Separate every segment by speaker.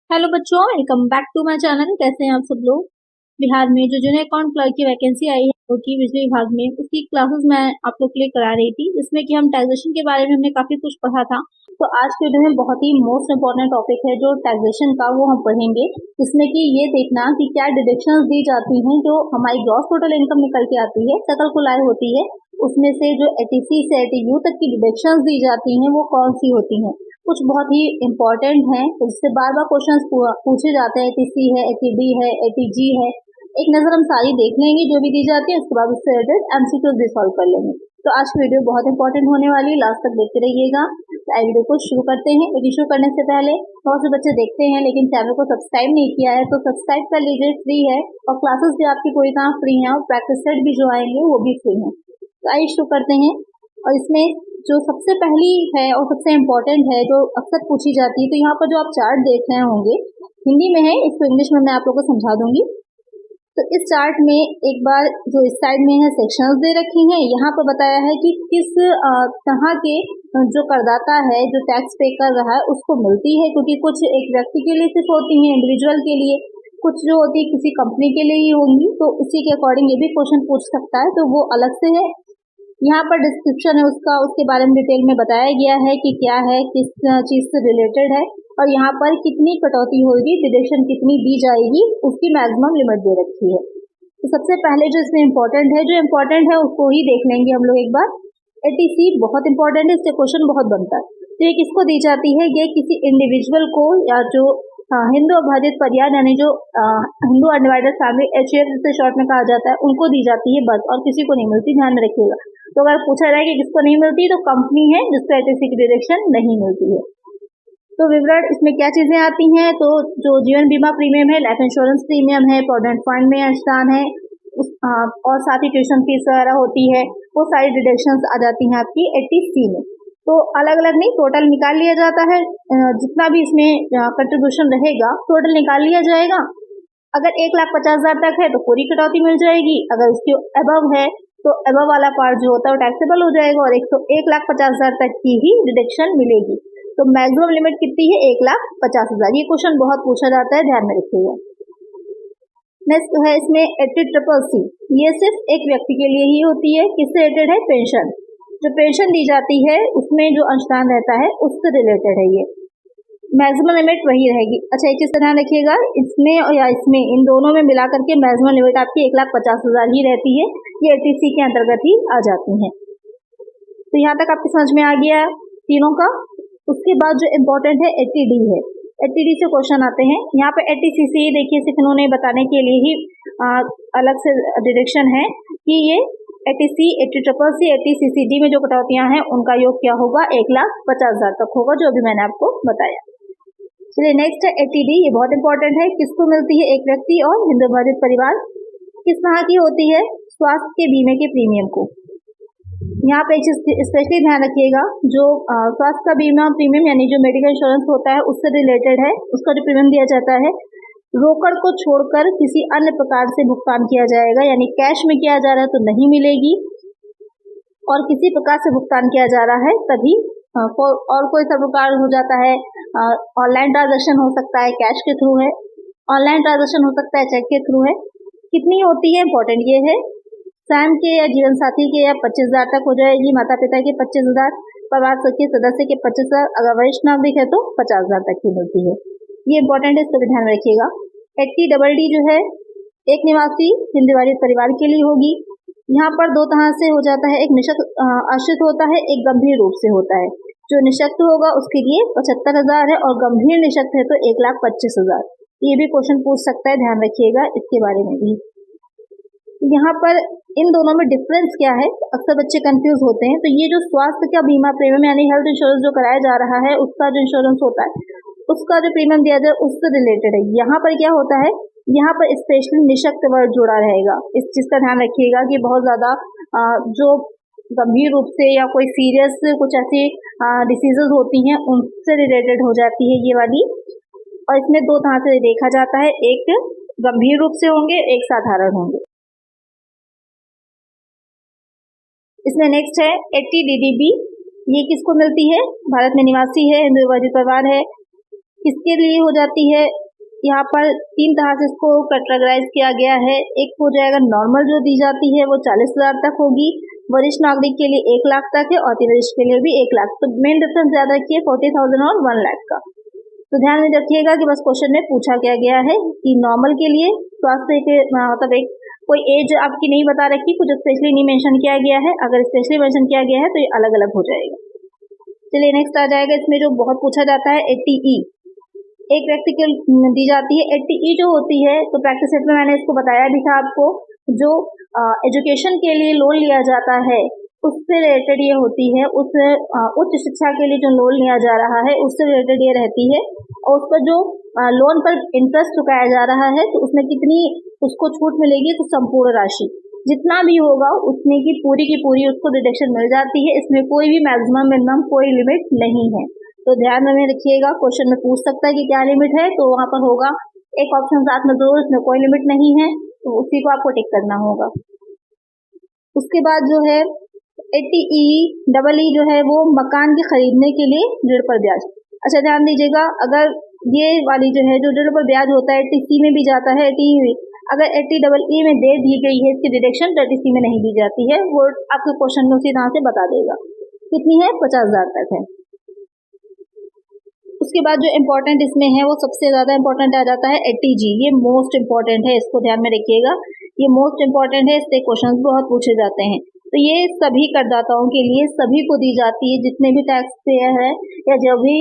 Speaker 1: Hello बच्चों, welcome back to my channel. कैसे हैं आप सब लोग। बिहार में जो जूनियर अकाउंट क्लर्क की वैकेंसी आई है जो कि बिजली विभाग में, उसकी क्लासेस मैं आप लोग के लिए करा रही थी, जिसमें कि हम टैक्सेशन के बारे में हमने काफी कुछ पढ़ा था। तो आज के वीडियो में बहुत ही मोस्ट इम्पोर्टेंट टॉपिक है जो टैक्सेशन का, वो हम पढ़ेंगे। जिसमें कि ये देखना कि क्या डिडक्शंस दी जाती हैं, जो हमारी ग्रॉस टोटल इनकम निकल के आती है, सकल कुल आय होती है, उसमें से जो एटीसी से एटीयू तक की डिडक्शंस दी जाती हैं वो कौन सी होती हैं। कुछ बहुत ही इम्पोर्टेंट हैं, उससे बार बार क्वेश्चंस पूछे जाते हैं। एटीसी है, एटीडी है, एटीजी है। एक नजर हम सारी देख लेंगे जो भी दी जाती है, उसके बाद उससे रिलेटेड एमसीक्यूज भी सॉल्व कर लेंगे। तो आज की वीडियो बहुत इंपॉर्टेंट होने वाली है, लास्ट तक देखते रहिएगा। तो आई वीडियो को शुरू करते हैं। वीडियो शुरू करने से पहले बहुत से बच्चे देखते हैं लेकिन चैनल को सब्सक्राइब नहीं किया है, तो सब्सक्राइब कर लीजिए, फ्री है। और क्लासेस भी आपकी पूरी तरह फ्री है, और प्रैक्टिस सेट भी जो आएंगे वो भी फ्री है। तो आइए शुरू करते हैं। और इसमें जो सबसे पहली है और सबसे इम्पोर्टेंट है, जो अक्सर पूछी जाती है, तो यहाँ पर जो आप चार्ट देख रहे होंगे हिंदी में है, इसको इंग्लिश में मैं आप लोगों को समझा दूंगी। तो इस चार्ट में एक बार जो इस साइड में है सेक्शंस दे रखी हैं। यहाँ पर बताया है कि किस तरह के जो करदाता है जो टैक्स पे कर रहा है उसको मिलती है, क्योंकि कुछ एक व्यक्ति के लिए सिर्फ होती है, इंडिविजुअल के लिए, कुछ जो होती है किसी कंपनी के लिए ही होंगी। तो उसी के अकॉर्डिंग ये भी क्वेश्चन पूछ सकता है, तो वो अलग से है। यहाँ पर डिस्क्रिप्शन है उसका, उसके बारे में डिटेल में बताया गया है कि क्या है, किस चीज से रिलेटेड है, और यहाँ पर कितनी कटौती होगी, डिडक्शन कितनी दी जाएगी, उसकी मैक्सिमम लिमिट दे रखी है। तो सबसे पहले जो इसमें इम्पोर्टेंट है, जो इम्पोर्टेंट है उसको ही देख लेंगे हम लोग एक बार। एटीसी बहुत इंपॉर्टेंट है, इससे क्वेश्चन बहुत बनता है। तो ये किसको दी जाती है, ये किसी इंडिविजुअल को, या जो हिंदू अबाधित परिवार, यानी जो हिंदू अनडिवाइडेड फैमिली, एचएफ से शॉर्ट में कहा जाता है, उनको दी जाती है बस, और किसी को नहीं मिलती, ध्यान में रखिएगा। तो अगर पूछा जाए कि किसको नहीं मिलती, तो कंपनी है जिसको एटीसी की डिडक्शन नहीं मिलती है। तो विवरण इसमें क्या चीजें आती हैं, तो जो जीवन बीमा प्रीमियम है, लाइफ इंश्योरेंस प्रीमियम है, प्रोविडेंट फंड में अंशदान है, और साथ ही ट्यूशन फीस वगैरह होती है, वो सारी डिडक्शंस आ जाती हैं आपकी एटीसी में। तो अलग अलग नहीं, टोटल निकाल लिया जाता है। जितना भी इसमें कंट्रीब्यूशन रहेगा टोटल निकाल लिया जाएगा। अगर 1,50,000 तक है तो पूरी कटौती मिल जाएगी, अगर उसके अबव है तो अबव वाला पार्ट जो होता है वो टैक्सेबल हो जाएगा, और 1,50,000 तक की ही डिडक्शन मिलेगी। तो मैक्सिमम लिमिट कितनी है, 1,50,000। ये क्वेश्चन बहुत पूछा जाता है, ध्यान में रखिएगा। नेक्स्ट है इसमें 80CCC, ये सिर्फ एक व्यक्ति के लिए ही होती है। किससे रिलेटेड है, पेंशन। जो पेंशन दी जाती है उसमें जो अंशदान रहता है उससे रिलेटेड है ये। मैक्सिमम लिमिट वही रहेगी। अच्छा, एक चीज ध्यान रखिएगा, इसमें या इसमें, इन दोनों में मिला करके मैक्सिमम लिमिट आपकी 1,50,000 ही रहती है। ये एटीसी के अंतर्गत ही आ जाती हैं। तो यहाँ तक आपकी समझ में आ गया तीनों का। उसके बाद जो इम्पोर्टेंट है एटीडी है। एटीडी से क्वेश्चन आते हैं। यहाँ पे एटीसीसी देखिए, सिर्फ इन्होंने बताने के लिए ही अलग से डिडक्शन है कि ये एटीसी, 80CCC, 80CCD में जो कटौतियां हैं उनका योग क्या होगा, 1,50,000 तक होगा, जो अभी मैंने आपको बताया। चलिए नेक्स्ट है एटीडी, ये बहुत इंपॉर्टेंट है। किसको मिलती है, एक व्यक्ति और हिंदू अबाधित परिवार। किस तरह की होती है, स्वास्थ्य के बीमे के प्रीमियम को। यहाँ पे एक चीज स्पेशली ध्यान रखिएगा, जो स्वास्थ्य का बीमा प्रीमियम यानी जो मेडिकल इंश्योरेंस होता है उससे रिलेटेड है, उसका जो प्रीमियम दिया जाता है, रोकड़ को छोड़कर किसी अन्य प्रकार से भुगतान किया जाएगा, यानी कैश में किया जा रहा है तो नहीं मिलेगी, और किसी प्रकार से भुगतान किया जा रहा है तभी, और कोई सा प्रकार हो जाता है, ऑनलाइन ट्रांजेक्शन हो सकता है, कैश के थ्रू है, ऑनलाइन ट्रांजेक्शन हो सकता है, चेक के थ्रू है। कितनी होती है, इंपॉर्टेंट ये है, स्वयं के या जीवन साथी के या 25,000 तक हो जाएगी, माता पिता के 25,000, परिवार के सदस्य के 25,000, अगर वरिष्ठ नागरिक है तो 50,000 तक की मिलती है। ये इंपॉर्टेंट है, इसको भी ध्यान रखिएगा। 80DD जो है एक निवासी हिंदू अबाधित परिवार के लिए होगी। यहाँ पर दो तरह से हो जाता है, एक निशक्त आश्रित होता है, एक गंभीर रूप से होता है। जो निशक्त होगा उसके लिए 75,000 है, और गंभीर निशक्त है तो 1,25,000। ये भी क्वेश्चन पूछ सकता है, ध्यान रखिएगा इसके बारे में भी। यहाँ पर इन दोनों में डिफरेंस क्या है, अक्सर बच्चे कंफ्यूज होते हैं। तो ये जो स्वास्थ्य का बीमा प्रीमियम यानी हेल्थ इंश्योरेंस जो कराया जा रहा है, उसका जो इंश्योरेंस होता है, उसका जो प्रीमियम दिया जाए उससे रिलेटेड है। यहाँ पर क्या होता है, यहाँ पर स्पेशली निशक्त वर्ड जुड़ा रहेगा। इस चीज का ध्यान रखिएगा कि बहुत ज्यादा जो गंभीर रूप से या कोई सीरियस कुछ ऐसी डिसीजेज होती हैं उनसे रिलेटेड हो जाती है ये वाली। और इसमें दो तरह से देखा जाता है, एक गंभीर रूप से होंगे, एक साधारण होंगे। इसमें नेक्स्ट है 80DDB, ये किसको मिलती है, भारत में निवासी है, हिंदू अबाधित परिवार है, किसके लिए हो जाती है, यहाँ पर 3 तरह से इसको कैटेगराइज किया गया है। एक हो जाएगा नॉर्मल जो दी जाती है वो 40,000 तक होगी, वरिष्ठ नागरिक के लिए 1 लाख तक है और अति वरिष्ठ के लिए भी 1 लाख। तो मेन डिफरेंस ज्यादा रखिए 40,000 और 1 लाख का। तो ध्यान में रखिएगा कि बस क्वेश्चन में पूछा क्या गया है कि नॉर्मल के लिए स्वास्थ्य के मतलब एक कोई एज आपकी नहीं बता रखी, कुछ स्पेशली नहीं मेंशन किया गया है। अगर स्पेशली मेंशन किया गया है तो ये अलग अलग हो जाएगा। चलिए नेक्स्ट आ जाएगा, इसमें जो बहुत पूछा जाता है एटीई, एक व्यक्ति के दी जाती है। एटीई जो होती है तो प्रैक्टिस सेट में मैंने इसको बताया भी था आपको, जो एजुकेशन के लिए लोन लिया जाता है उससे रिलेटेड ये होती है। उस उच्च शिक्षा के लिए जो लोन लिया जा रहा है उससे रिलेटेड ये रहती है, और उस पर जो लोन पर इंटरेस्ट चुकाया जा रहा है तो उसमें कितनी उसको छूट मिलेगी, तो संपूर्ण राशि जितना भी होगा उतने की पूरी उसको डिडक्शन मिल जाती है। इसमें कोई भी मैक्सिमम मिनिमम कोई लिमिट नहीं है। तो ध्यान में रखिएगा, क्वेश्चन में पूछ सकता है कि क्या लिमिट है, तो वहां पर होगा एक ऑप्शन साथ में जरूर, इसमें कोई लिमिट नहीं है, तो उसी को आपको टिक करना होगा। उसके बाद जो है एटीई डबल ई जो है वो मकान के खरीदने के लिए ऋण पर ब्याज। अच्छा ध्यान दीजिएगा, अगर ये वाली जो है जो ऋण पर ब्याज होता है एटीसी में भी जाता है, एटीई अगर एटी डबल ई में दे दी गई है इसकी डिडक्शन तो एटीसी में नहीं दी जाती है, वो आपके क्वेश्चन में उसी तरह से बता देगा। कितनी है, 50,000 तक है। उसके बाद जो इम्पोर्टेंट इसमें है वो सबसे ज्यादा इम्पोर्टेंट आ जाता है एटीजी, ये मोस्ट इम्पोर्टेंट है, इसको ध्यान में रखिएगा, ये मोस्ट इम्पोर्टेंट है, इससे क्वेश्चन बहुत पूछे जाते हैं। तो ये सभी करदाताओं के लिए सभी को दी जाती है, जितने भी टैक्स पेयर है या जो भी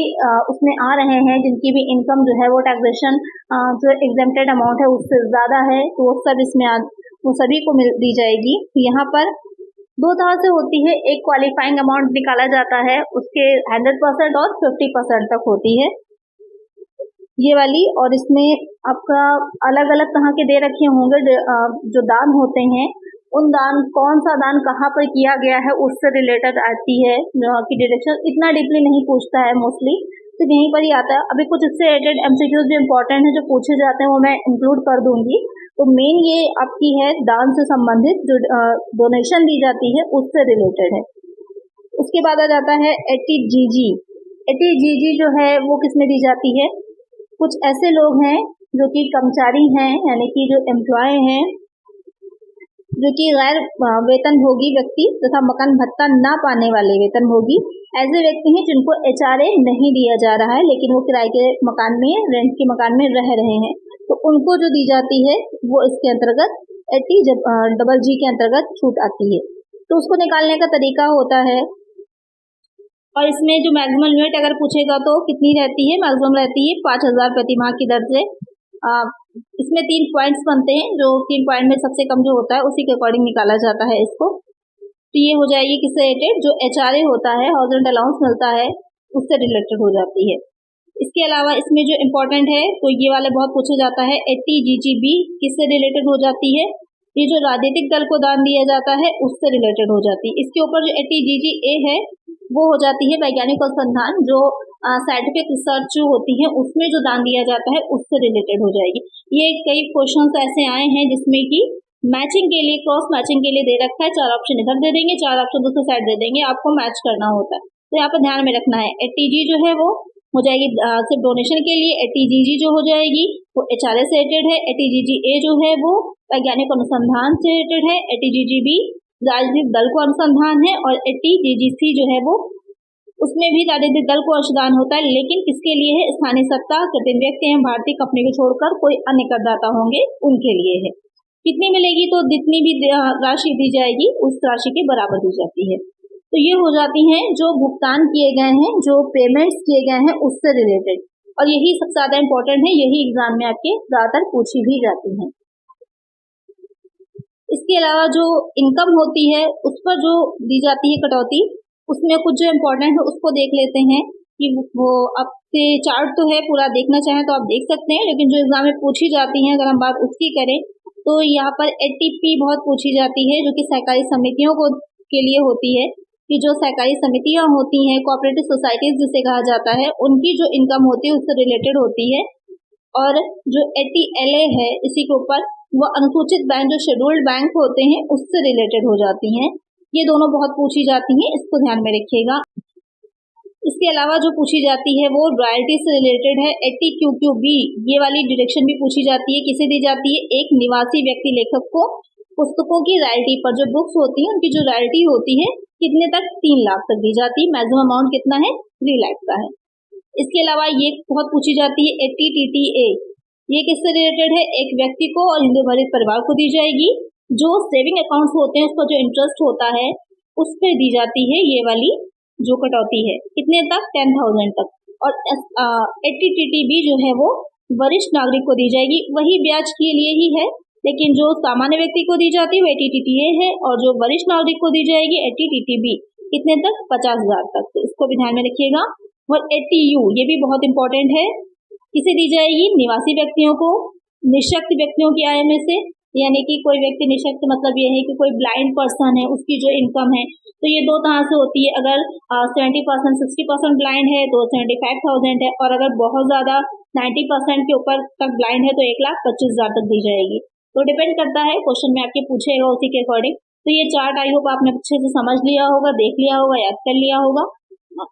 Speaker 1: उसमें आ रहे हैं, जिनकी भी इनकम जो है वो टैक्सेशन जो एग्जेम्प्टेड अमाउंट है उससे ज्यादा है, तो वो सब इसमें वो सभी को दी जाएगी। यहाँ पर 2 तरह से होती है, एक क्वालिफाइंग अमाउंट निकाला जाता है उसके 100% और 50% तक होती है ये वाली, और इसमें आपका अलग अलग तरह के दे रखे होंगे जो दान होते हैं, उन दान कौन सा दान कहाँ पर किया गया है उससे रिलेटेड आती है कि डिडक्शन। इतना डीपली नहीं पूछता है मोस्टली, तो यहीं पर ही आता है। अभी कुछ इससे रिलेटेड एमसीक्यूज जो इम्पोर्टेंट है जो पूछे जाते हैं वो मैं इंक्लूड कर दूंगी। तो मेन ये आपकी है दान से संबंधित जो डोनेशन दी जाती है उससे रिलेटेड है। उसके बाद आ जाता है एटीजीजी। एटीजीजी जो है वो किसमें दी जाती है, कुछ ऐसे लोग हैं जो कि कर्मचारी हैं, यानी कि जो एम्प्लॉय हैं, जो कि गैर वेतन भोगी व्यक्ति तथा मकान भत्ता ना पाने वाले वेतन भोगी ऐसे व्यक्ति हैं जिनको एचआरए नहीं दिया जा रहा है लेकिन वो किराए के मकान में, रेंट के मकान में रह रहे हैं, तो उनको जो दी जाती है वो इसके अंतर्गत एटी डबल जी के अंतर्गत छूट आती है। तो उसको निकालने का तरीका होता है, और इसमें जो मैक्सिमम लिमिट अगर पूछेगा तो कितनी रहती है, मैक्सिमम रहती है 5,000 प्रति माह की दर से। इसमें 3 पॉइंट्स बनते हैं, जो 3 पॉइंट में सबसे कम जो होता है उसी के अकॉर्डिंग निकाला जाता है इसको। तो ये हो जाएगी किससे रिलेटेड, जो एचआरए होता है, हाउस रेंट अलाउंस मिलता है, उससे रिलेटेड हो जाती है। इसके अलावा इसमें जो इम्पोर्टेंट है तो ये वाले बहुत पूछा जाता है, एटीजीजीबी किससे रिलेटेड हो जाती है, ये जो राजनीतिक दल को दान दिया जाता है उससे रिलेटेड हो जाती है। इसके ऊपर जो एटीजीजीए है वो हो जाती है वैज्ञानिक अनुसंधान, जो साइंटिफिक रिसर्च जो होती है उसमें जो दान दिया जाता है उससे रिलेटेड हो जाएगी। ये कई क्वेश्चंस ऐसे आए हैं जिसमें कि मैचिंग के लिए, क्रॉस मैचिंग के लिए दे रखा है, 4 ऑप्शन इधर दे देंगे, 4 ऑप्शन दूसरी साइड दे देंगे, आपको मैच करना होता है। तो यहाँ पर ध्यान में रखना है, एटीजी जो है वो हो जाएगी सिर्फ डोनेशन के लिए, एटीजीजी जो हो जाएगी वो एचआरए से रिलेटेड है, एटीजीजीए जो है वो वैज्ञानिक अनुसंधान से रिलेटेड है, एटीजीजीबी राजनीतिक दल को अनुसंधान है, और एटीजीजीसी जो है वो उसमें भी राजनीतिक दल को अंशदान होता है, लेकिन किसके लिए है, स्थानीय सत्ता, कृत्रिम व्यक्ति एवं भारतीय कंपनी को छोड़कर कोई अन्य करदाता होंगे उनके लिए है। कितनी मिलेगी, तो जितनी भी राशि दी जाएगी उस राशि के बराबर दी जाती है। तो ये हो जाती हैं जो भुगतान किए गए हैं, जो पेमेंट्स किए गए हैं उससे रिलेटेड, और यही सबसे ज्यादा इंपॉर्टेंट है, यही एग्जाम में आपके ज्यादातर पूछी भी जाती है। इसके अलावा जो इनकम होती है उस पर जो दी जाती है कटौती, उसमें कुछ जो इम्पोर्टेंट है उसको देख लेते हैं कि वो आपसे चार्ट तो है, पूरा देखना चाहें तो आप देख सकते हैं, लेकिन जो एग्जाम में पूछी जाती है अगर हम बात उसकी करें तो यहाँ पर एटीपी बहुत पूछी जाती है, जो कि सहकारी समितियों को के लिए होती है, कि जो सहकारी समितियां होती हैं, कोऑपरेटिव सोसाइटीज जिसे कहा जाता है, उनकी जो इनकम होती है उससे रिलेटेड होती है। और जो एटीएलए है इसी के ऊपर वो अनुसूचित बैंक जो शेड्यूल्ड बैंक होते हैं उससे रिलेटेड हो जाती हैं। ये दोनों बहुत पूछी जाती हैं, इसको ध्यान में रखिएगा। इसके अलावा जो पूछी जाती है वो रॉयल्टी से रिलेटेड है। 80QQB ये वाली डिडक्शन भी पूछी जाती है। किसे दी जाती है? एक निवासी व्यक्ति लेखक को पुस्तकों की रॉयल्टी पर, जो बुक्स होती हैं उनकी जो रॉयल्टी होती है कितने तक? 3 लाख तक दी जाती है। मैक्सिमम अमाउंट कितना है? 3 लाख का है। इसके अलावा ये बहुत पूछी जाती है 80TTA, ये किससे रिलेटेड है? एक व्यक्ति को और हिंदू भरित परिवार को दी जाएगी। जो सेविंग अकाउंट्स होते हैं उसका जो इंटरेस्ट होता है उस पर दी जाती है ये वाली जो कटौती है। कितने तक? 10,000 तक। और 80TTB जो है वो वरिष्ठ नागरिक को दी जाएगी। वही ब्याज के लिए ही है, लेकिन जो सामान्य व्यक्ति को दी जाती है वो 80TTA है, और जो वरिष्ठ नागरिक को दी जाएगी 80TTB। कितने तक? 50,000 तक। तो इसको भी ध्यान में रखिएगा। और 80U ये भी बहुत इंपॉर्टेंट है। किसे दी जाएगी? निवासी व्यक्तियों को, निःशक्त व्यक्तियों की आय में से, यानी कि कोई व्यक्ति निःशक्त मतलब ये है कि कोई ब्लाइंड पर्सन है, उसकी जो इनकम है, तो ये 2 तरह से होती है। अगर 70% 60% ब्लाइंड है तो 75,000 है, और अगर बहुत ज्यादा 90% के ऊपर तक ब्लाइंड है तो 1,25,000 तक दी जाएगी। तो डिपेंड करता है, क्वेश्चन में आपके पूछेगा उसी के अकॉर्डिंग। तो ये चार्ट आई होप आपने अच्छे से समझ लिया होगा, देख लिया होगा, याद कर लिया होगा।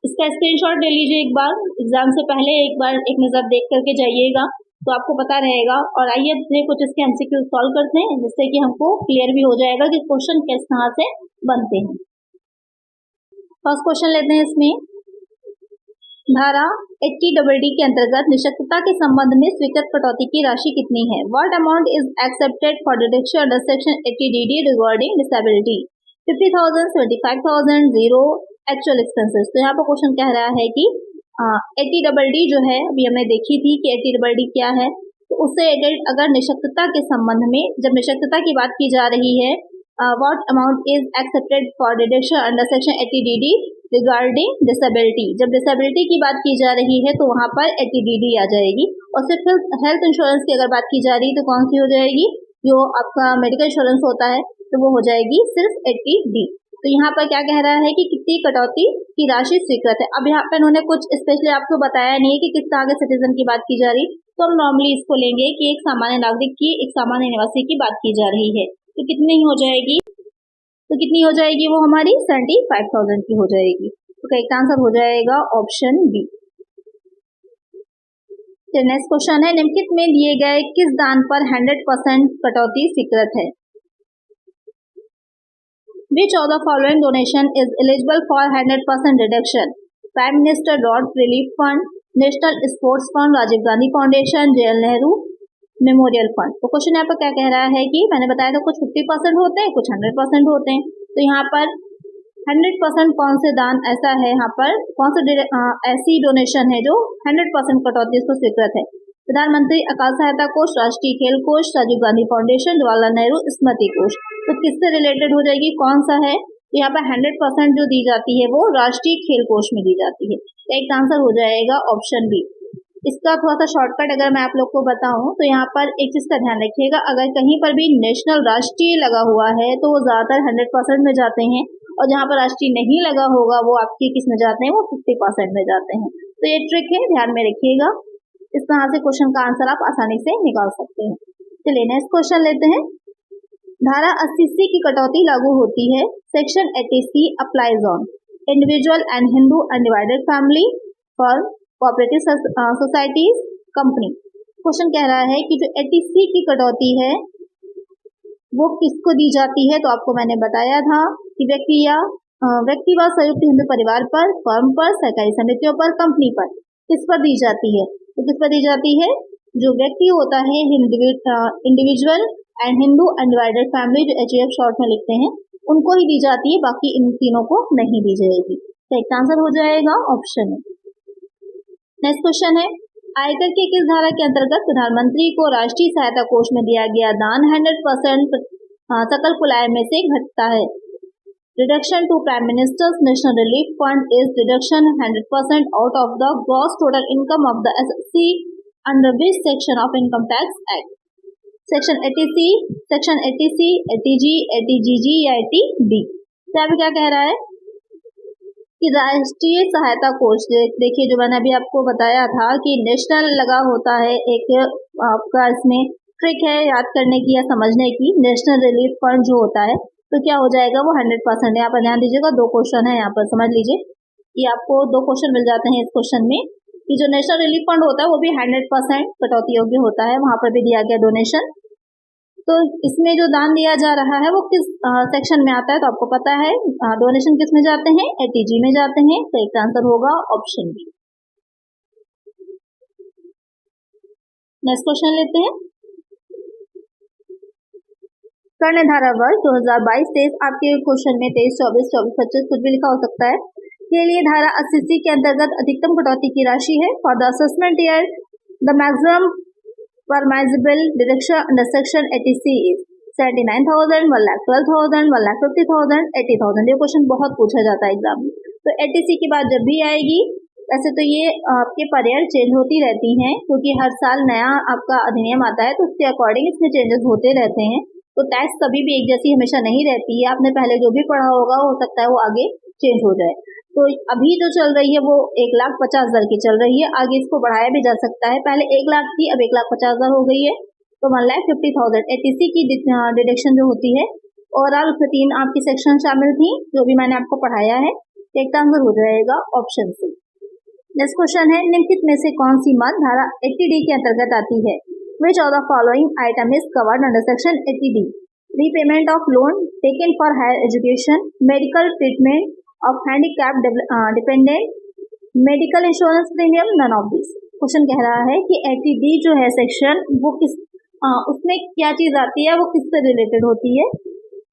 Speaker 1: इसका स्क्रीनशॉट ले लीजिए एक बार, एग्जाम से पहले एक बार एक नजर देख करके जाइएगा तो आपको पता रहेगा। और आइए कुछ इसके MCQ सॉल्व करते हैं, जिससे कि हमको क्लियर भी हो जाएगा कि क्वेश्चन किस तरह से बनते हैं। फर्स्ट क्वेश्चन लेते हैं। इसमें धारा 80DD के अंतर्गत निःशक्तता के संबंध में स्वीकृत कटौती की राशि कितनी है? What amount is accepted for deduction under section 80DD regarding disability? 50,000, 75,000, 0 actual expenses. तो यहाँ पर क्वेश्चन कह रहा है कि 80DD जो है, अभी हमने देखी थी कि 80DD क्या है। तो उससे अगर निःशक्तता के संबंध में, जब निःशक्तता की बात की जा रही है, what amount is accepted for deduction under section 80DD regarding disability, जब डिसेबिलिटी की बात की जा रही है तो वहां पर 80DD आ जाएगी। और सिर्फ हेल्थ इंश्योरेंस की अगर बात की जा रही है तो कौन सी हो जाएगी? जो आपका मेडिकल इंश्योरेंस होता है तो वो हो जाएगी सिर्फ 80D। तो यहाँ पर क्या कह रहा है कि कितनी कटौती की राशि स्वीकृत है। अब यहाँ पर उन्होंने कुछ स्पेशली आपको बताया नहीं कि किस तरह के सिटीजन की बात की जा रही, तो हम नॉर्मली इसको लेंगे कि एक सामान्य नागरिक की, एक सामान्य निवासी की बात की जा रही है। तो कितनी हो जाएगी? तो कितनी हो जाएगी वो हमारी? 75,000 की हो जाएगी। तो करेक्ट आंसर हो जाएगा ऑप्शन बी। नेक्स्ट क्वेश्चन है, निम्नलिखित में दिए गए किस दान पर 100% कटौती स्वीकृत है? Which of the following donation is eligible for 100% reduction? Prime Minister Road Relief Fund, National Sports Fund, Rajiv Gandhi Foundation, JL Nehru memorial fund. तो क्वेश्चन यहाँ पर क्या कह रहा है कि मैंने बताया था कुछ 50% होते हैं, कुछ 100% होते हैं। तो यहाँ पर 100% कौन से दान ऐसा है, यहाँ पर कौन सा ऐसी डोनेशन है जो 100% कटौती इसको स्वीकृत है? प्रधानमंत्री अकाल सहायता कोष, राष्ट्रीय खेल कोष, राजीव गांधी फाउंडेशन, जवाहरलाल नेहरू स्मृति कोष। तो किससे रिलेटेड हो जाएगी? कौन सा है? तो यहाँ पर 100% जो दी जाती है वो राष्ट्रीय खेल कोष में दी जाती है। तो एक आंसर हो जाएगा ऑप्शन बी। इसका थोड़ा सा शॉर्टकट अगर मैं आप लोग को बताऊं तो यहाँ पर एक चीज का ध्यान रखिएगा, अगर कहीं पर भी नेशनल राष्ट्रीय लगा हुआ है तो वो ज्यादातर 100% में जाते हैं, और जहाँ पर राष्ट्रीय नहीं लगा होगा वो आपके किस में जाते हैं? वो 50% में जाते हैं। तो ये ट्रिक है, ध्यान में रखिएगा। इस तरह से क्वेश्चन का आंसर आप आसानी से निकाल सकते हैं। चलिए नेक्स्ट क्वेश्चन लेते हैं। धारा 80C की कटौती लागू होती है। Section 80C applies on individual and Hindu undivided family, for cooperative societies, company. Question कह रहा है कि जो 80C की कटौती है वो किसको दी जाती है? तो आपको मैंने बताया था कि व्यक्ति व संयुक्त हिंदू परिवार पर, फर्म पर, सरकारी समितियों पर, कंपनी पर, किस पर दी जाती है? तो किस पर दी जाती है? जो व्यक्ति होता है individual and Hindu undivided family, जो HUF शॉर्ट में लिखते हैं, उनको ही दी जाती है, बाकी इन तीनों को नहीं दी जाएगी। तो एक आंसर हो जाएगा ऑप्शन ए। नेक्स्ट क्वेश्चन है, आयकर की किस धारा के अंतर्गत प्रधानमंत्री को राष्ट्रीय सहायता कोष में दिया गया दान 100% सकल कुल आय में से घटता है? Reduction to prime minister's national relief fund is reduction 100% out of the gross total income of the SSC under which section of income tax act? Section 80C, section 80C, 80G, 80GG या 80D? तो अभी क्या कह रहा है कि राष्ट्रीय सहायता कोष, देखिए जो मैंने अभी आपको बताया था कि नेशनल लगा होता है, एक आपका इसमें ट्रिक है याद करने की या समझने की। नेशनल रिलीफ फंड जो होता है तो क्या हो जाएगा वो 100%। यहाँ पर ध्यान दीजिएगा, 2 क्वेश्चन है यहाँ पर, समझ लीजिए। ये आपको 2 क्वेश्चन मिल जाते हैं इस क्वेश्चन में कि जो नेशनल रिलीफ फंड होता है वो भी 100% कटौती योग्य होता है, वहां पर भी दिया गया डोनेशन। तो इसमें जो दान दिया जा रहा है वो किस सेक्शन में आता है, तो आपको पता है डोनेशन किस में जाते हैं, एटीजी में जाते हैं। तो एक आंसर होगा ऑप्शन बी। नेक्स्ट क्वेश्चन लेते हैं। कर्ण धारा वर्ष 2022-23 आपके क्वेश्चन में 23, 24, 24, 25 कुछ भी लिखा हो सकता है के लिए धारा 80C के अंतर्गत अधिकतम कटौती की राशि है। For the assessment year the maximum permissible deduction under section 80C is 79,000, 1,12,000, 1,50,000, 80,000। ये क्वेश्चन बहुत पूछा जाता है एग्जाम में। तो 80C की बात जब भी आएगी, वैसे तो ये आपके पर ईयर चेंज होती रहती हैं क्योंकि हर साल नया आपका अधिनियम आता है, तो उसके अकॉर्डिंग इसमें चेंजेस होते रहते हैं। तो टैक्स कभी भी एक जैसी हमेशा नहीं रहती है। आपने पहले जो भी पढ़ा होगा हो सकता है वो आगे चेंज हो जाए। तो अभी जो चल रही है वो 1,50,000 की चल रही है, आगे इसको बढ़ाया भी जा सकता है। पहले 1 लाख थी, अब 1,50,000 हो गई है, तो 1,50,000 80C की डिडक्शन जो होती है। ओवरऑल 3 आपकी सेक्शन शामिल थी जो भी मैंने आपको पढ़ाया है। एक आंसर हो जाएगा ऑप्शन सी। नेक्स्ट क्वेश्चन है, निम्नलिखित में से कौन सी मद धारा 80D के अंतर्गत आती है? Which of the following item is covered under section 80D? Repayment of loan taken for higher education, medical treatment of handicapped dependent, medical insurance premium, none of this. Question कह रहा है कि 80D जो है सेक्शन वो किस उसमें क्या चीज आती है, वो किससे रिलेटेड होती है?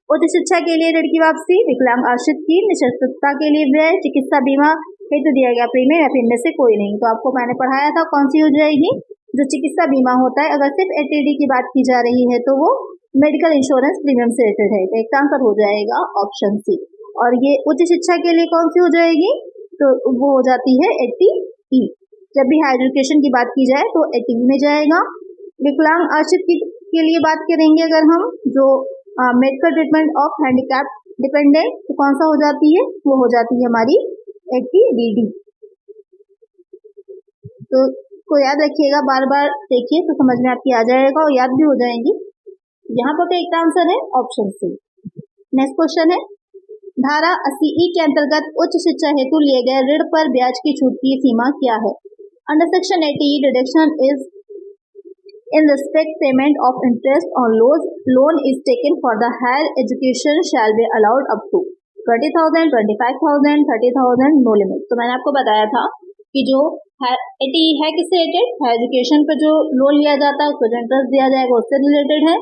Speaker 1: उच्च शिक्षा के लिए ऋण की वापसी, विकलांग आश्रित की निःशक्तता के लिए व्यय, चिकित्सा बीमा हेतु दिया गया प्रीमियम, या फिर इनमें से कोई नहीं। तो आपको मैंने पढ़ाया था कौन सी हो जाएगी, जो चिकित्सा बीमा होता है। अगर सिर्फ 80D की बात की जा रही है तो वो मेडिकल इंश्योरेंस प्रीमियम से रिलेटेड है। तो एक आंसर हो जाएगा ऑप्शन सी। और ये उच्च शिक्षा के लिए कौन सी हो जाएगी, तो वो हो जाती है 80E। जब भी हायर एजुकेशन की बात की जाए तो 80E में जाएगा। विकलांग आश्रित के लिए बात करेंगे अगर हम, जो medical treatment of handicap dependent, तो कौन सा हो जाती है, वो हो जाती है हमारी 80DD। तो को याद रखिएगा, बार बार देखिए तो समझ में आपकी आ जाएगा और याद भी हो जाएंगी। यहाँ पर तो एक आंसर है ऑप्शन सी। नेक्स्ट क्वेश्चन है, धारा 80E के अंतर्गत उच्च शिक्षा हेतु लिए गए ऋण पर ब्याज की छूट की सीमा क्या है? Under section 80E deduction is in respect payment of interest on loan is taken for the higher education shall be allowed up to 20,000, 25,000, 30,000, no limit. तो मैंने आपको बताया था कि जो 80E है किससे रिलेटेड, हायर एजुकेशन पर जो लोन लिया जाता है उसको जो इंटरेस्ट दिया जाएगा उससे रिलेटेड है।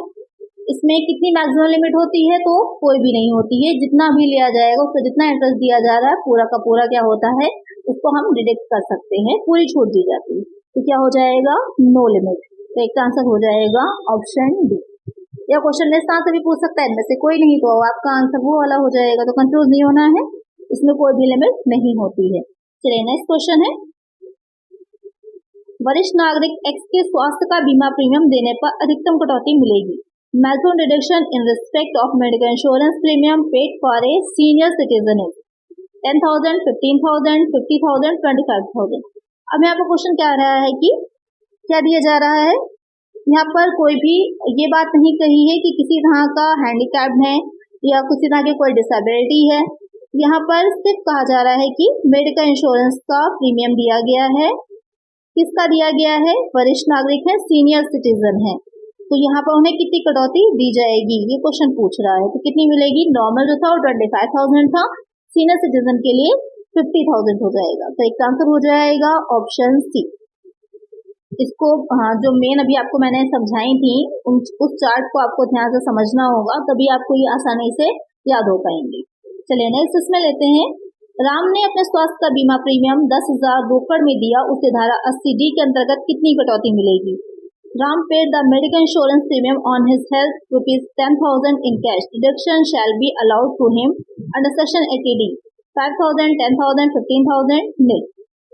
Speaker 1: इसमें कितनी मैक्सिमम लिमिट होती है, तो कोई भी नहीं होती है। जितना भी लिया जाएगा उससे जितना इंटरेस्ट दिया जा रहा है पूरा का पूरा क्या होता है, उसको हम डिडक्ट कर सकते हैं, पूरी छूट दी जाती है। तो क्या हो जाएगा, नो लिमिट। तो एक आंसर हो जाएगा ऑप्शन डी। या क्वेश्चन में इस तरह से भी पूछ सकता है, इनमें से कोई नहीं, तो आपका आंसर वो वाला हो जाएगा। तो कंफ्यूज नहीं होना है, इसमें कोई भी लिमिट नहीं होती है। चलिए नेक्स्ट क्वेश्चन है, वरिष्ठ नागरिक एक्स के स्वास्थ्य का बीमा प्रीमियम देने पर अधिकतम कटौती मिलेगी। Maximum deduction in respect of medical insurance premium paid for a senior citizen is 10,000, 15,000, 50,000, 25,000। अब यहाँ पर क्वेश्चन क्या आ रहा है कि क्या दिया जा रहा है, यहाँ पर कोई भी ये बात नहीं कही है कि किसी तरह का हैंडीकैप है या किसी तरह की कोई डिसेबिलिटी है। यहाँ पर सिर्फ कहा जा रहा है कि मेडिकल इंश्योरेंस का प्रीमियम दिया गया है। किसका दिया गया है, वरिष्ठ नागरिक है, सीनियर सिटीजन है, तो यहाँ पर उन्हें कितनी कटौती दी जाएगी, ये क्वेश्चन पूछ रहा है। तो कितनी मिलेगी, नॉर्मल जो था वो 25,000 था, सीनियर सिटीजन के लिए 50,000 हो जाएगा। तो एक आंसर हो जाएगा ऑप्शन सी। इसको जो मेन अभी आपको मैंने समझाई थी उस चार्ट को आपको ध्यान से समझना होगा, तभी आपको ये आसानी से याद हो पाएंगे। चलिए नेक्स्ट इसमें लेते हैं, राम ने अपने स्वास्थ्य का बीमा प्रीमियम 10,000 रोकड़ में दिया, उसे धारा 80D के अंतर्गत कितनी कटौती मिलेगी? Ram paid the medical insurance premium on his health ₹10,000 in cash. Deduction shall be allowed to him under section 80D 5,000, 10,000, 15,000 nil।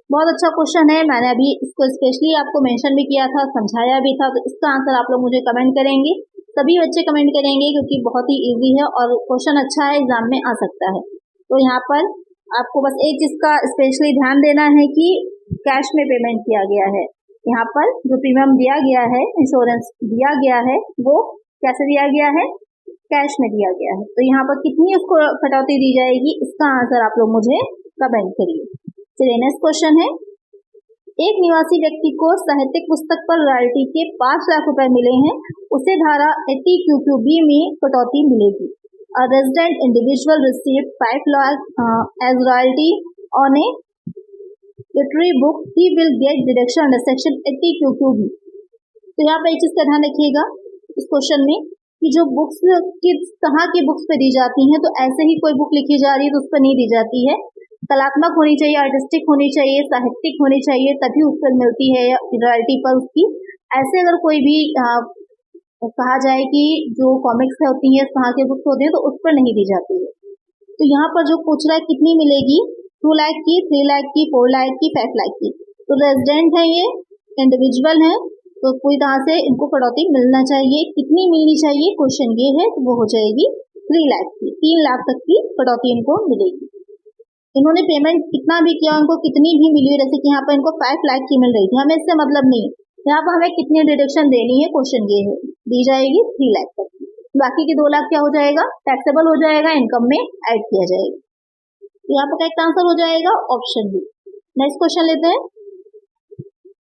Speaker 1: बहुत अच्छा क्वेश्चन है, मैंने अभी इसको स्पेशली आपको मेंशन भी किया था, समझाया भी था। तो इसका आंसर आप लोग मुझे कमेंट करेंगे, सभी बच्चे कमेंट करेंगे क्योंकि बहुत ही इजी है और क्वेश्चन अच्छा है, एग्जाम में आ सकता है। तो यहाँ पर आपको बस एक चीज का स्पेशली ध्यान देना है कि कैश में पेमेंट किया गया है। यहाँ पर जो प्रीमियम दिया गया है, इंश्योरेंस दिया गया है, वो कैसे दिया गया है, कैश में दिया गया है। तो यहाँ पर कितनी उसको कटौती दी जाएगी, इसका आंसर आप लोग मुझे कमेंट करिए। चलिए नेक्स्ट क्वेश्चन है, एक निवासी व्यक्ति को साहित्यिक पुस्तक पर रॉयल्टी के 5 लाख रुपए मिले हैं, उसे धारा 80QQB में कटौती मिलेगी। A resident individual received 5 lakh as royalty on a literary book, he will get deduction under section 80QQB। तो यहाँ पर एक चीज का ध्यान रखिएगा इस क्वेश्चन में कि जो बुक्स किस तरह की बुक्स पे दी जाती हैं, तो ऐसे ही कोई बुक लिखी जा रही है तो उस पर नहीं दी जाती है। कलात्मक होनी चाहिए, आर्टिस्टिक होनी चाहिए, साहित्यिक होनी चाहिए, तभी उस पर मिलती है रॉयल्टी पर उसकी। ऐसे अगर कोई भी कहा जाए कि जो कॉमिक्स होती है इस तरह के बुक्स होती है तो उस पर नहीं दी जाती है। तो यहाँ पर जो पूछ रहा है कितनी मिलेगी, 2 लाख की, 3 लाख की, 4 लाख की, 5 लाख की। तो रेजिडेंट है, ये इंडिविजुअल है, तो पूरी तरह से इनको कटौती मिलना चाहिए। कितनी मिलनी चाहिए क्वेश्चन ये है, तो वो हो जाएगी 3 लाख की, 3 लाख तक की कटौती इनको मिलेगी। इन्होंने पेमेंट कितना भी किया, उनको कितनी भी मिली, जैसे कि यहाँ पर इनको 5 लाख की मिल रही थी, हमें इससे मतलब नहीं, यहाँ पर हमें कितनी डिडक्शन देनी है क्वेश्चन ये है, दी जाएगी 3 लाख तक की। बाकी के 2 लाख क्या हो जाएगा, टैक्सेबल हो जाएगा, इनकम में ऐड किया जाएगा। तो यहाँ पर करेक्ट आंसर हो जाएगा ऑप्शन बी। नेक्स्ट क्वेश्चन लेते हैं,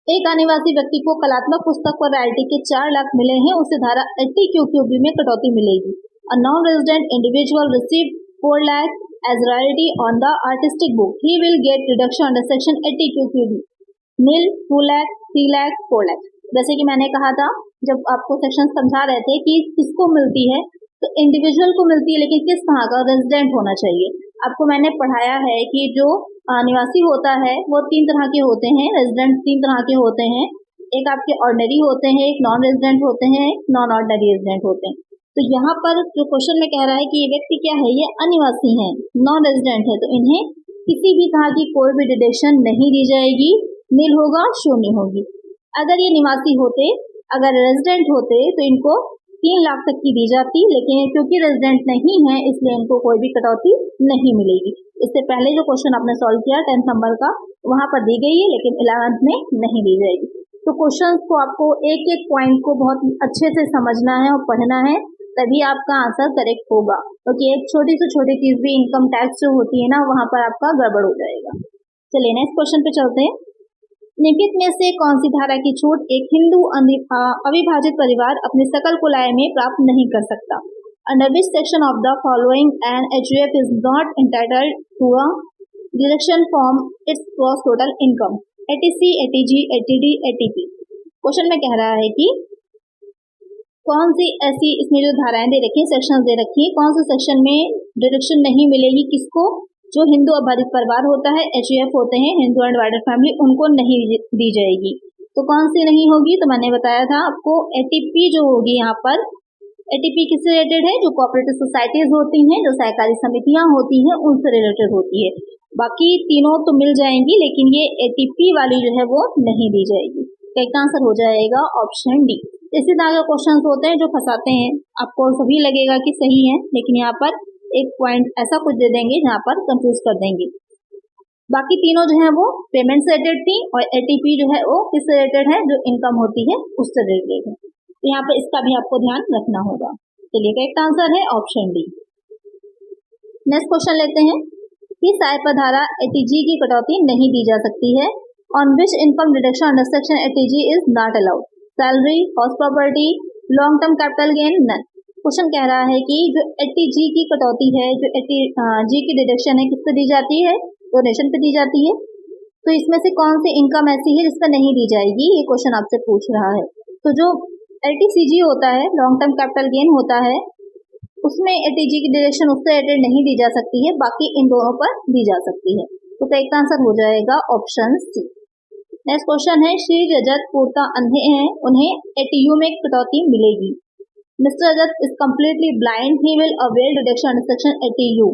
Speaker 1: एक आदिवासी व्यक्ति को कलात्मक पुस्तक पर रॉयल्टी के 4 लाख मिले हैं, उसे धारा 80QQB में कटौती मिलेगी। A non resident individual receive 4 lakh as royalty on the artistic book, he will get reduction under section 80QQB, nil, 2 lakh, 3 lakh, 4 lakh। जैसे कि मैंने कहा था जब आपको सेक्शन समझा रहे थे कि किसको मिलती है, तो इंडिविजुअल को मिलती है, लेकिन किस तरह का, रेजिडेंट होना चाहिए। आपको मैंने पढ़ाया है कि जो निवासी होता है वो 3 तरह के होते हैं, रेजिडेंट 3 तरह के होते हैं, एक आपके ऑर्डिनरी होते हैं, एक नॉन रेजिडेंट होते हैं, एक नॉन ऑर्डिनरी रेजिडेंट होते हैं। तो यहाँ पर जो क्वेश्चन में कह रहा है कि ये व्यक्ति क्या है, ये अनिवासी है, नॉन रेजिडेंट है, तो इन्हें किसी भी तरह की कोई भी डिडक्शन नहीं दी जाएगी, नील होगा, शून्य होगी। अगर ये निवासी होते, अगर रेजिडेंट होते तो इनको 3 लाख तक की दी जाती, लेकिन क्योंकि रेजिडेंट नहीं है इसलिए इनको कोई भी कटौती नहीं मिलेगी। इससे पहले जो क्वेश्चन आपने सॉल्व किया 10th नंबर का, वहां पर दी गई है, लेकिन 11th में नहीं दी जाएगी। तो क्वेश्चन को आपको एक एक पॉइंट को बहुत अच्छे से समझना है और पढ़ना है, तभी आपका आंसर करेक्ट होगा, क्योंकि एक छोटी से छोटी चीज भी इनकम टैक्स जो होती है ना, वहां पर आपका गड़बड़ हो जाएगा। चलिए नेक्स्ट क्वेश्चन पे चलते हैं। निम्नलिखित में से कौन सी धारा की छूट एक हिंदू अविभाजित परिवार अपने सकल कुल आय में प्राप्त नहीं कर सकता? Under which section of the following an HUF is not entitled to a deduction from its gross total income? ATC, ATG, ATD, ATP। Question में कह रहा है कि कौन सी ऐसी इसमें जो धाराएं दे रखी है, सेक्शन दे रखी है, कौन से सेक्शन में डिडक्शन नहीं मिलेगी किसको? जो हिंदू अविभाजित परिवार होता है, HUF होते हैं, हिंदू अनडिवाइडेड फैमिली, उनको नहीं दी जाएगी। तो कौन सी नहीं होगी? तो मैंने बताया था आपको ATP जो होगी, यहाँ पर ATP किससे रिलेटेड है? जो कोऑपरेटिव सोसाइटीज होती हैं, जो सहकारी समितियां होती हैं, उनसे रिलेटेड होती है। बाकी तीनों तो मिल जाएंगी, लेकिन ये ATP वाली जो है वो नहीं दी जाएगी। करेक्ट आंसर हो जाएगा ऑप्शन डी। इसी तरह के क्वेश्चन होते हैं जो फंसाते हैं, आपको सभी लगेगा कि सही है, लेकिन यहाँ पर एक पॉइंट ऐसा कुछ दे देंगे जहाँ पर कंफ्यूज कर देंगे। बाकी तीनों जो है वो पेमेंट से रिलेटेड थी, और ATP जो है वो किससे रिलेटेड है? जो इनकम होती है उससे रिलेटेड है। तो यहाँ पर इसका भी आपको ध्यान रखना होगा। चलिए करेक्ट आंसर है ऑप्शन डी। नेक्स्ट क्वेश्चन लेते हैं, किस आय पर धारा ATG की कटौती नहीं दी जा सकती है? On which income deduction under section ATG is not allowed? Salary, house property, long term capital gain, none. Question कह रहा है कि जो ATG की कटौती है, जो ATG की डिडक्शन है, किससे दी जाती है? डोनेशन पे दी जाती है। तो इसमें से कौन सी इनकम ऐसी है जिस पर नहीं दी जाएगी, ये क्वेश्चन आपसे पूछ रहा है। तो जो LTCG होता है, लॉन्ग टर्म कैपिटल गेन होता है, उसमें ATG की डिडक्शन उससे रिलेटेड नहीं दी जा सकती है, बाकी इन दोनों पर दी जा सकती है। तो करेक्ट आंसर हो जाएगा ऑप्शन सी। नेक्स्ट क्वेश्चन है, श्री रजत पूर्णतः अंधे हैं, उन्हें ATU में कटौती मिलेगी। Mister Rajat is completely blind, he will avail deduction under section ATU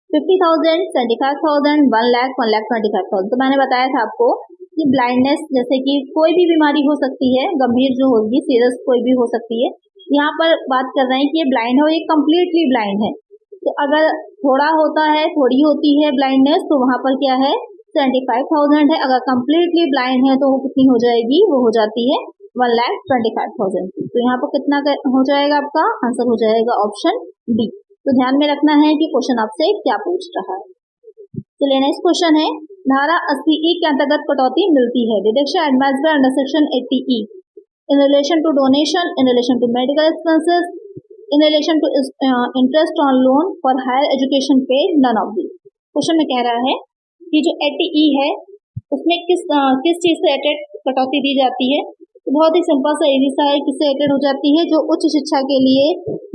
Speaker 1: 50,000, 75,000, 1 lakh, 1,25,000। तो मैंने बताया था आपको कि ब्लाइंडनेस जैसे कि कोई भी बीमारी हो सकती है, गंभीर जो होगी, सीरियस कोई भी हो सकती है। यहाँ पर बात कर रहे हैं कि ये ब्लाइंड है और ये कम्प्लीटली ब्लाइंड है। तो अगर थोड़ा होता है, थोड़ी होती है ब्लाइंडनेस, तो वहां पर क्या है? 75,000 है। अगर कम्प्लीटली ब्लाइंड है तो वो कितनी हो जाएगी? वो हो जाती है 1,25,000 की। तो यहाँ पर कितना हो जाएगा? आपका आंसर हो जाएगा ऑप्शन डी। तो ध्यान में रखना है कि क्वेश्चन आपसे क्या पूछ रहा है। तो नेक्स्ट क्वेश्चन है, धारा 80E के अंतर्गत कटौती मिलती है। Deduction advised by under section 80E in relation to donation, in relation to medical expenses, in relation to interest on loan for higher education paid, none of these। Question में कह रहा है कि जो 80E है उसमें किस चीज से रिलेटेड कटौती दी जाती है। तो बहुत ही सिंपल सा इजी सा है, किससे रिलेटेड हो जाती है, जो उच्च शिक्षा के लिए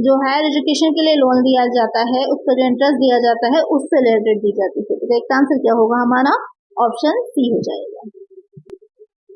Speaker 1: जो हायर एजुकेशन के लिए लोन दिया जाता है उस पर जो इंटरेस्ट दिया जाता है उससे रिलेटेड दी जाती है। तो इसका आंसर क्या होगा हमारा, ऑप्शन सी हो जाएगा।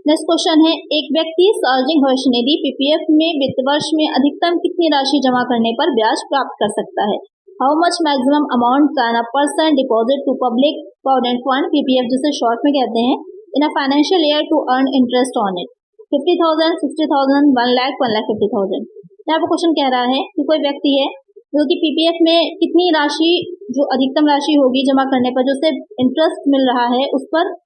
Speaker 1: नेक्स्ट क्वेश्चन है, एक व्यक्ति सार्वजनिक भविष्य निधि पीपीएफ में वित्त वर्ष में अधिकतम कितनी राशि जमा करने पर ब्याज प्राप्त कर सकता है। How much maximum amount can a person deposit to public provident fund PPF, जिसे शॉर्ट में कहते हैं, in a financial year to earn interest on it. 50,000, 60,000, 1 lakh, 1,50,000। यहाँ पर क्वेश्चन कह रहा है कि कोई व्यक्ति है जो कि पीपीएफ में कितनी राशि, जो अधिकतम राशि होगी जमा करने पर जो उसे इंटरेस्ट मिल रहा है उस पर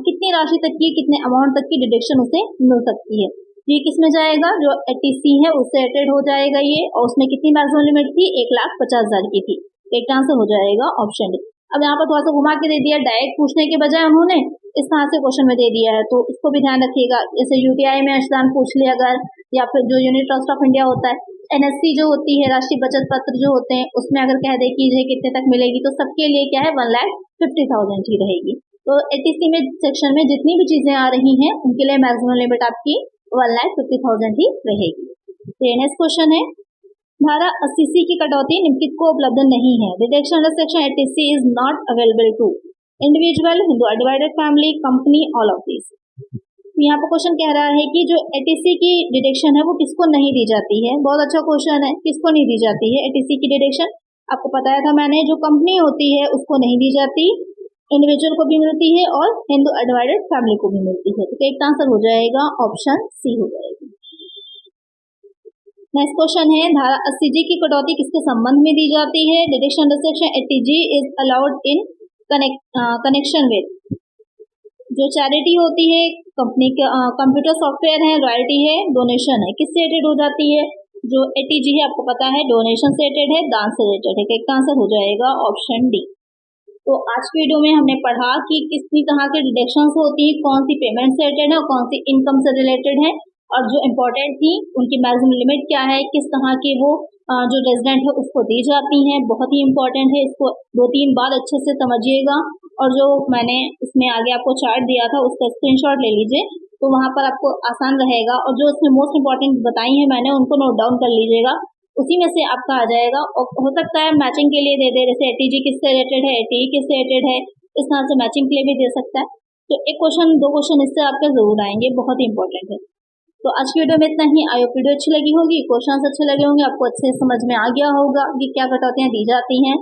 Speaker 1: कितनी राशि तक की, कितने अमाउंट तक की डिडक्शन उसे मिल सकती है। ये किस में जाएगा, जो 80C है उससे रिलेटेड हो जाएगा ये, और उसमें कितनी मैक्सिमम लिमिट थी, 1,50,000 की थी। एक आंसर हो जाएगा ऑप्शन डी। अब यहाँ पर थोड़ा सा घुमा के दे दिया, डायरेक्ट पूछने के बजाय उन्होंने इस तरह से क्वेश्चन में दे दिया है, तो इसको भी ध्यान रखिएगा। जैसे यूटीआई में अंशदान पूछ लिया अगर, या फिर जो यूनिट ट्रस्ट ऑफ इंडिया होता है, एनएससी जो होती है, राष्ट्रीय बचत पत्र जो होते हैं, उसमें अगर कह दे कि कितने तक मिलेगी, तो सबके लिए क्या है 1,50,000 ही रहेगी। तो 80C में सेक्शन में जितनी भी चीजें आ रही हैं उनके लिए मैक्सिमम लिमिट आपकी 1,50,000 ही रहेगी। तो नेक्स्ट क्वेश्चन है, धारा 80C की कटौती निम्नलिखित को उपलब्ध नहीं है। Deduction under section 80C is not available to individual, Hindu divided family, company, all of this. यहाँ पर क्वेश्चन कह रहा है कि जो 80C की डिडक्शन है वो किसको नहीं दी जाती है। बहुत अच्छा क्वेश्चन है, किसको नहीं दी जाती है 80C की डिडक्शन। आपको बताया था मैंने, जो कंपनी होती है उसको नहीं दी जाती, इंडिविजुअल को भी मिलती है और हिंदू डिवाइडेड फैमिली को भी मिलती है। तो एक आंसर हो जाएगा ऑप्शन सी हो जाएगा। नेक्स्ट क्वेश्चन है, धारा 80G की कटौती किसके संबंध में दी जाती है। Deduction under section 80G is allowed in connection with, जो चैरिटी होती है, कंपनी के कंप्यूटर सॉफ्टवेयर है, रॉयल्टी है, डोनेशन है, किससे रिलेटेड हो जाती है। जो 80G है आपको पता है डोनेशन से रिलेटेड है, दान से रिलेटेड है। एक आंसर हो जाएगा ऑप्शन डी। तो आज की वीडियो में हमने पढ़ा कि कितनी तरह के डिडक्शंस होती है, कौन सी पेमेंट से रिलेटेड है और कौन सी इनकम से रिलेटेड है, और जो इम्पोर्टेंट थी उनकी मैक्सिमम लिमिट क्या है, किस तरह के वो जो रेजिडेंट है उसको दी जाती हैं। बहुत ही इम्पोर्टेंट है, इसको 2-3 बार अच्छे से समझिएगा। और जो मैंने इसमें आगे आपको चार्ट दिया था उसका स्क्रीनशॉट ले लीजिए, तो वहां पर आपको आसान रहेगा। और जो इसमें मोस्ट इम्पोर्टेंट बताई है मैंने उनको नोट डाउन कर लीजिएगा, उसी में से आपका आ जाएगा। और हो सकता है मैचिंग के लिए दे दे, जैसे 80G किससे रिलेटेड है, 80E किससे रिलेटेड है, इस तरह से मैचिंग के लिए भी दे सकता है। तो एक क्वेश्चन 2 क्वेश्चन इससे आपके जरूर आएंगे, बहुत ही इंपॉर्टेंट है। तो आज की वीडियो में इतना ही। आई होप वीडियो अच्छी लगी होगी, क्वेश्चन अच्छे लगे होंगे, आपको अच्छे समझ में आ गया होगा कि क्या कटौतियां दी जाती हैं।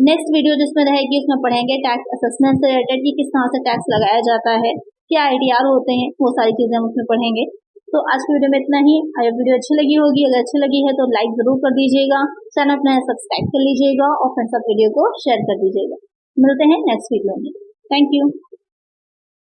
Speaker 1: नेक्स्ट वीडियो जिसमें रहेगी उसमें पढ़ेंगे टैक्स असेसमेंट से रिलेटेड कि किस तरह से टैक्स लगाया जाता है, क्या आईटीआर होते हैं, वो सारी चीजें हम उसमें पढ़ेंगे। तो आज की वीडियो में इतना ही। आई होप वीडियो अच्छी लगी होगी, अगर अच्छी लगी है तो लाइक जरूर कर दीजिएगा, चैनल अपना सब्सक्राइब कर लीजिएगा और फ्रेंड्स सब वीडियो को शेयर कर दीजिएगा। मिलते हैं नेक्स्ट वीडियो में। Thank you.